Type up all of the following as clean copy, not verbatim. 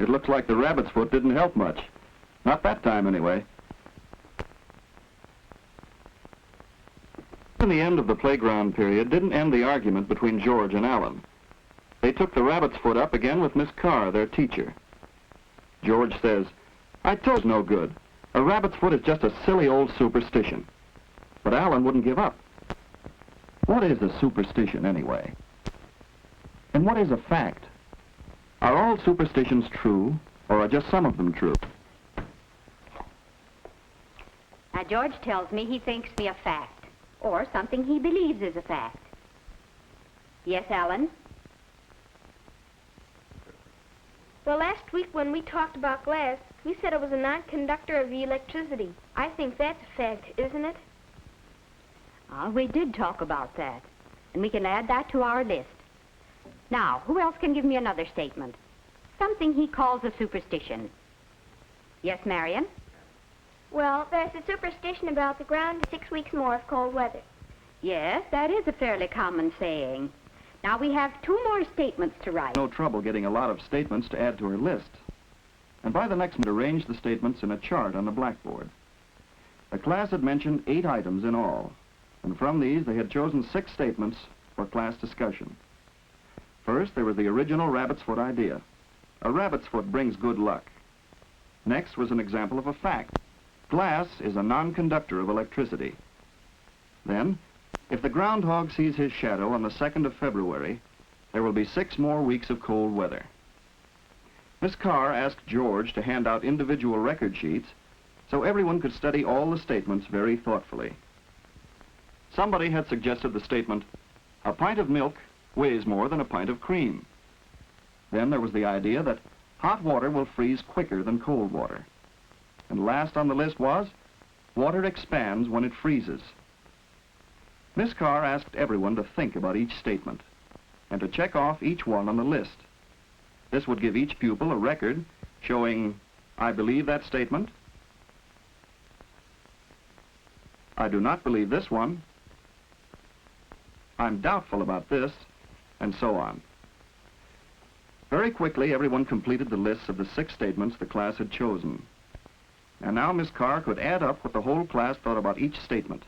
It looks like the rabbit's foot didn't help much. Not that time, anyway. In the end of the playground period didn't end the argument between George and Alan. They took the rabbit's foot up again with Miss Carr, their teacher. George says, "I told you no good. A rabbit's foot is just a silly old superstition." But Alan wouldn't give up. What is a superstition, anyway? And what is a fact? Are all superstitions true, or are just some of them true? Now, George tells me he thinks me a fact, or something he believes is a fact. Yes, Alan? Well, last week when we talked about glass, we said it was a non-conductor of electricity. I think that's a fact, isn't it? We did talk about that, and we can add that to our list. Now, who else can give me another statement? Something he calls a superstition. Yes, Marion? Well, there's a superstition about the ground 6 weeks more of cold weather. Yes, that is a fairly common saying. Now, we have 2 more statements to write. No trouble getting a lot of statements to add to her list. And by the next month, arrange the statements in a chart on the blackboard. The class had mentioned 8 items in all, and from these they had chosen 6 statements for class discussion. First, there was the original rabbit's foot idea. A rabbit's foot brings good luck. Next was an example of a fact. Glass is a non-conductor of electricity. Then, if the groundhog sees his shadow on the 2nd of February, there will be 6 more weeks of cold weather. Miss Carr asked George to hand out individual record sheets so everyone could study all the statements very thoughtfully. Somebody had suggested the statement, "A pint of milk weighs more than a pint of cream." Then there was the idea that hot water will freeze quicker than cold water. And last on the list was, water expands when it freezes. Miss Carr asked everyone to think about each statement and to check off each one on the list. This would give each pupil a record showing, "I believe that statement," "I do not believe this one," "I'm doubtful about this," and so on. Very quickly, everyone completed the lists of the 6 statements the class had chosen. And now Miss Carr could add up what the whole class thought about each statement,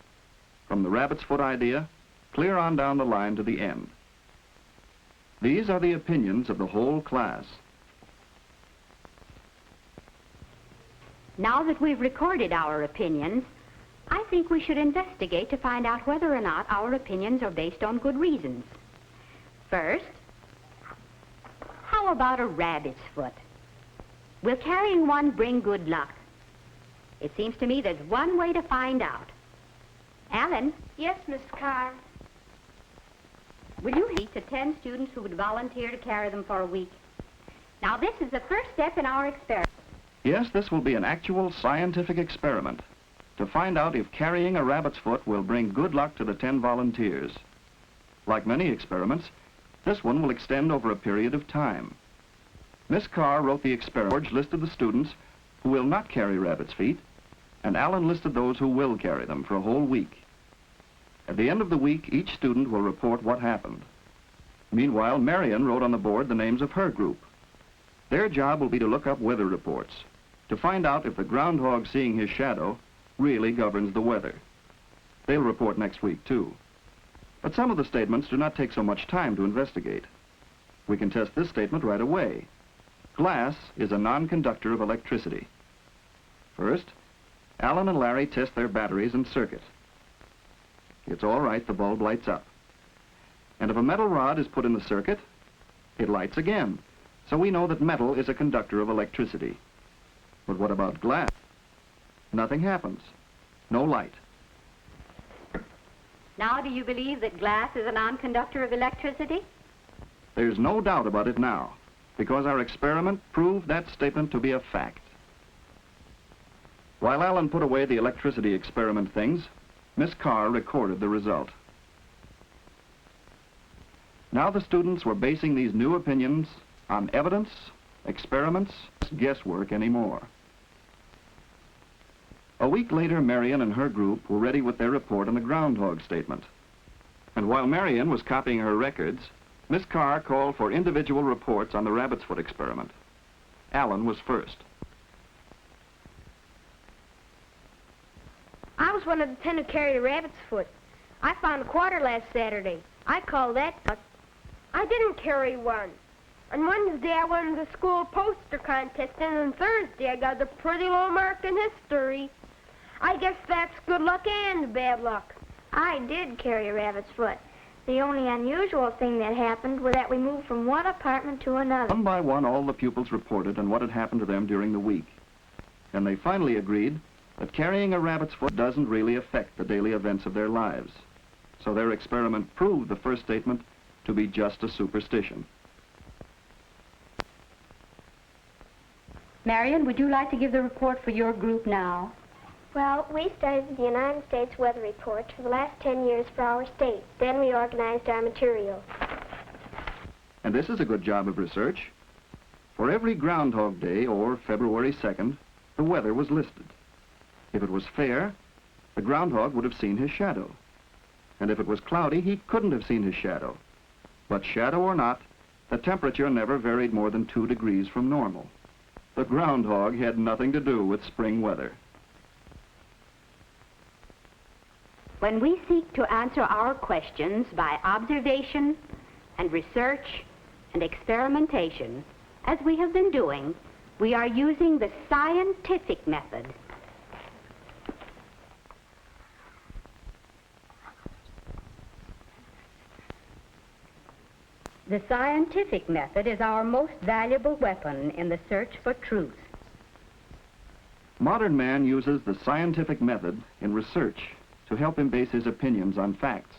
from the rabbit's foot idea, clear on down the line to the end. These are the opinions of the whole class. Now that we've recorded our opinions, I think we should investigate to find out whether or not our opinions are based on good reasons. First, how about a rabbit's foot? Will carrying one bring good luck? It seems to me there's one way to find out. Alan? Yes, Miss Carr. Will you meet the 10 students who would volunteer to carry them for a week? Now, this is the first step in our experiment. Yes, this will be an actual scientific experiment to find out if carrying a rabbit's foot will bring good luck to the 10 volunteers. Like many experiments, this one will extend over a period of time. Miss Carr wrote the experiment. George listed the students who will not carry rabbit's feet, and Alan listed those who will carry them for a whole week. At the end of the week, each student will report what happened. Meanwhile, Marion wrote on the board the names of her group. Their job will be to look up weather reports, to find out if the groundhog seeing his shadow really governs the weather. They'll report next week, too. But some of the statements do not take so much time to investigate. We can test this statement right away. Glass is a non-conductor of electricity. First, Alan and Larry test their batteries and circuit. It's all right, the bulb lights up. And if a metal rod is put in the circuit, it lights again. So we know that metal is a conductor of electricity. But what about glass? Nothing happens. No light. Now, do you believe that glass is a non-conductor of electricity? There's no doubt about it now, because our experiment proved that statement to be a fact. While Alan put away the electricity experiment things, Miss Carr recorded the result. Now the students were basing these new opinions on evidence, experiments, guesswork anymore. A week later, Marion and her group were ready with their report on the groundhog statement. And while Marion was copying her records, Miss Carr called for individual reports on the rabbit's foot experiment. Alan was first. I was one of the 10 who carried a rabbit's foot. I found a quarter last Saturday. I call that luck. I didn't carry one. On Wednesday, I won the school poster contest, and on Thursday, I got a pretty low mark in history. I guess that's good luck and bad luck. I did carry a rabbit's foot. The only unusual thing that happened was that we moved from one apartment to another. One by one, all the pupils reported on what had happened to them during the week. And they finally agreed that carrying a rabbit's foot doesn't really affect the daily events of their lives. So their experiment proved the first statement to be just a superstition. Marion, would you like to give the report for your group now? Well, we studied the United States weather report for the last 10 years for our state. Then we organized our material. And this is a good job of research. For every groundhog day, or February 2nd, the weather was listed. If it was fair, the groundhog would have seen his shadow. And if it was cloudy, he couldn't have seen his shadow. But shadow or not, the temperature never varied more than 2 degrees from normal. The groundhog had nothing to do with spring weather. When we seek to answer our questions by observation and research and experimentation, as we have been doing, we are using the scientific method. The scientific method is our most valuable weapon in the search for truth. Modern man uses the scientific method in research to help him base his opinions on facts.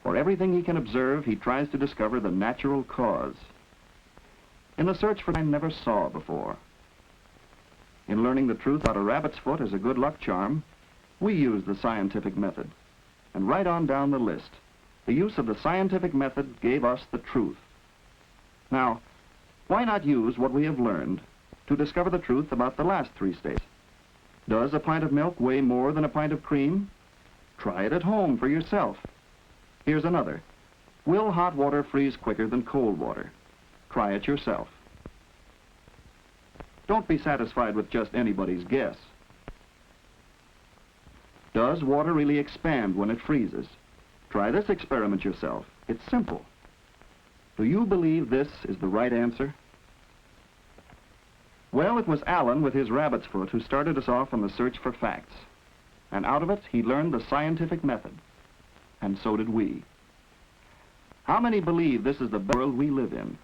For everything he can observe, he tries to discover the natural cause. In the search for what I never saw before. In learning the truth about a rabbit's foot as a good luck charm, we use the scientific method. And right on down the list, the use of the scientific method gave us the truth. Now, why not use what we have learned to discover the truth about the last 3 states? Does a pint of milk weigh more than a pint of cream? Try it at home for yourself. Here's another. Will hot water freeze quicker than cold water? Try it yourself. Don't be satisfied with just anybody's guess. Does water really expand when it freezes? Try this experiment yourself. It's simple. Do you believe this is the right answer? Well, it was Alan with his rabbit's foot who started us off on the search for facts. And out of it, he learned the scientific method. And so did we. How many believe this is the world we live in?